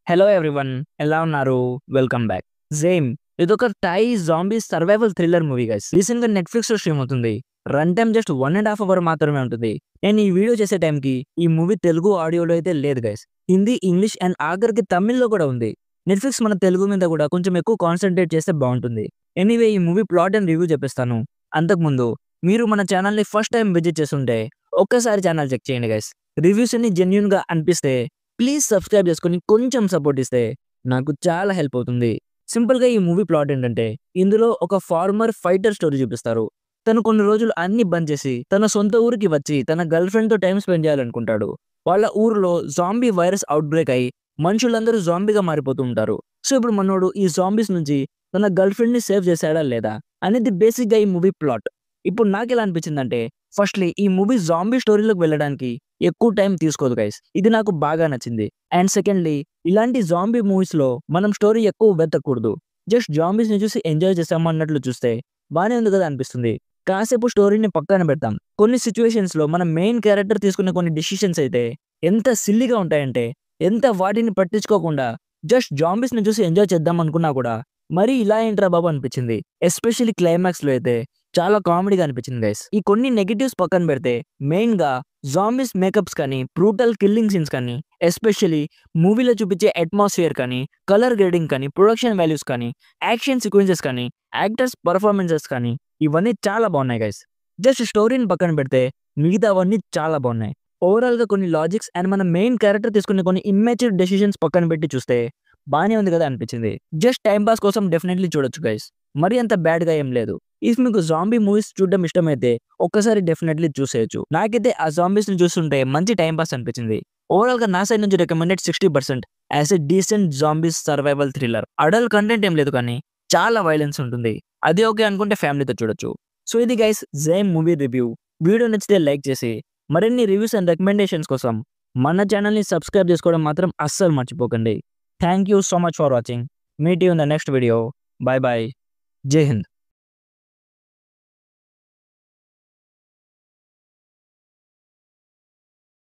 Hello everyone ఎలా ఉన్నారు? Welcome back. జేమ్ ఇదొక Thai zombie survival thriller movie guys. Recent గా నెట్ఫ్లిక్స్ లో స్ట్రీమ్ అవుతుంది. రన్ టైమ్ జస్ట్ 1.5 అవర్ మాత్రమే ఉంటుంది. నేను ఈ వీడియో చేసే టైంకి ఈ మూవీ తెలుగు ఆడియోలో అయితే లేదు గైస్. హిందీ, ఇంగ్లీష్ అండ్ ఆఖరికి తమిళ్లో కూడా ఉంది. నెట్ఫ్లిక్స్ మన తెలుగు మీద కూడా కొంచెం ఎక్కువ కాన్సన్ట్రేట్ చేస్తే బాగుంటుంది. ఎనీవే ఈ మూవీ ప్లాట్ అండ్ రివ్యూ చెప్పిస్తాను. అంతకుముందు మీరు మన ఛానల్ ని ఫస్ట్ టైం విజిట్ చేస్తుంటే ఒక్కసారి ఛానల్ చెక్ చేయండి గైస్. రివ్యూస్ అన్ని జెన్యూన్ గా అనిపిస్తే ప్లీజ్ సబ్స్క్రైబ్ చేసుకొని కొంచెం సపోర్ట్ ఇస్తే నాకు చాలా హెల్ప్ అవుతుంది. సింపుల్ గా ఈ మూవీ ప్లాట్ ఏంటంటే, ఇందులో ఒక ఫార్మర్ ఫైటర్ స్టోరీ చూపిస్తారు. తను కొన్ని రోజులు అన్ని బంద్ చేసి తన సొంత ఊరికి వచ్చి తన గర్ల్ ఫ్రెండ్ తో టైం స్పెండ్ చేయాలనుకుంటాడు. వాళ్ళ ఊర్లో జాంబీ వైరస్ అవుట్ బ్రేక్ అయి మనుషులందరూ జాంబీగా మారిపోతూ ఉంటారు. సో ఇప్పుడు మనోడు ఈ జాంబీస్ నుంచి తన గర్ల్ ఫ్రెండ్ ని సేవ్ చేశాడా లేదా అనేది బేసిక్ గా ఈ మూవీ ప్లాట్. ఇప్పుడు నాకు ఎలా అనిపించిందంటే, ఫస్ట్లీ ఈ మూవీ జాంబీ స్టోరీలోకి వెళ్ళడానికి ఎక్కువ టైం తీసుకోదు గైస్. ఇది నాకు బాగా నచ్చింది. అండ్ సెకండ్లీ ఇలాంటి జాంబీ మూవీస్ లో మనం స్టోరీ ఎక్కువ వెతకూడదు. జస్ట్ జాంబీస్ ని చూసి ఎంజాయ్ చేస్తాం అన్నట్లు చూస్తే బానే ఉంది కదా అనిపిస్తుంది. కాసేపు స్టోరీని పక్కన పెడతాం. కొన్ని సిచ్యువేషన్స్ లో మన మెయిన్ క్యారెక్టర్ తీసుకునే కొన్ని డిసిషన్స్ అయితే ఎంత సిల్లీగా ఉంటాయంటే, ఎంత వాటిని పట్టించుకోకుండా జస్ట్ జాంబీస్ ని చూసి ఎంజాయ్ చేద్దాం అనుకున్నా కూడా మరి ఇలా ఏంట్రా బాబు అనిపించింది. ఎస్పెషల్లీ క్లైమాక్స్ లో అయితే చాలా కామెడీగా అనిపించింది గైస్. ఈ కొన్ని నెగటివ్స్ పక్కన పెడితే మెయిన్ గా జాంబీస్ మేకప్స్ కానీ, బ్రూటల్ కిల్లింగ్ సీన్స్ కానీ, ఎస్పెషల్లీ మూవీలో చూపించే అట్మాస్ఫియర్ కానీ, కలర్ గ్రేడింగ్ కానీ, ప్రొడక్షన్ వాల్యూస్ కానీ, యాక్షన్ సీక్వెన్సెస్ కానీ, యాక్టర్స్ పర్ఫార్మెన్సెస్ కానీ ఇవన్నీ చాలా బాగున్నాయి గైస్. జస్ట్ స్టోరీని పక్కన పెడితే మిగతావన్నీ చాలా బాగున్నాయి. ఓవరాల్ గా కొన్ని లాజిక్స్ అండ్ మన మెయిన్ క్యారెక్టర్ తీసుకునే కొన్ని ఇమ్మెచ్యూర్ డెసిషన్స్ పక్కన పెట్టి చూస్తే బానే ఉంది కదా అనిపించింది. జస్ట్ టైం పాస్ కోసం డెఫినెట్లీ చూడొచ్చు గైస్. మరి అంత బ్యాడ్ గా ఏం లేదు. ఇఫ్ మీకు జాంబీ మూవీస్ చూడడం ఇష్టమైతే ఒక్కసారి డెఫినెట్లీ చూసేయచ్చు. నాకైతే ఆ జాంబీస్ ని చూస్తుంటే మంచి టైం పాస్ అనిపించింది. ఓవరాల్ గా నా సైడ్ నుంచి recommended 60% as a decent zombies survival thriller. Adult content ఏం లేదు కానీ చాలా వైలెన్స్ ఉంటుంది. అది ఓకే అనుకుంటే ఫ్యామిలీతో చూడొచ్చు. సో ఇది గైస్ జేమ్ మూవీ రివ్యూ. వీడియో నచ్చితే లైక్ చేసి మరిన్ని రివ్యూస్ అండ్ రికమెండేషన్స్ కోసం మన ఛానల్ ని సబ్స్క్రైబ్ చేసుకోవడం మాత్రం అస్సలు మర్చిపోకండి. Thank you so much for watching. Meet you in the next video. By by. జై హింద్.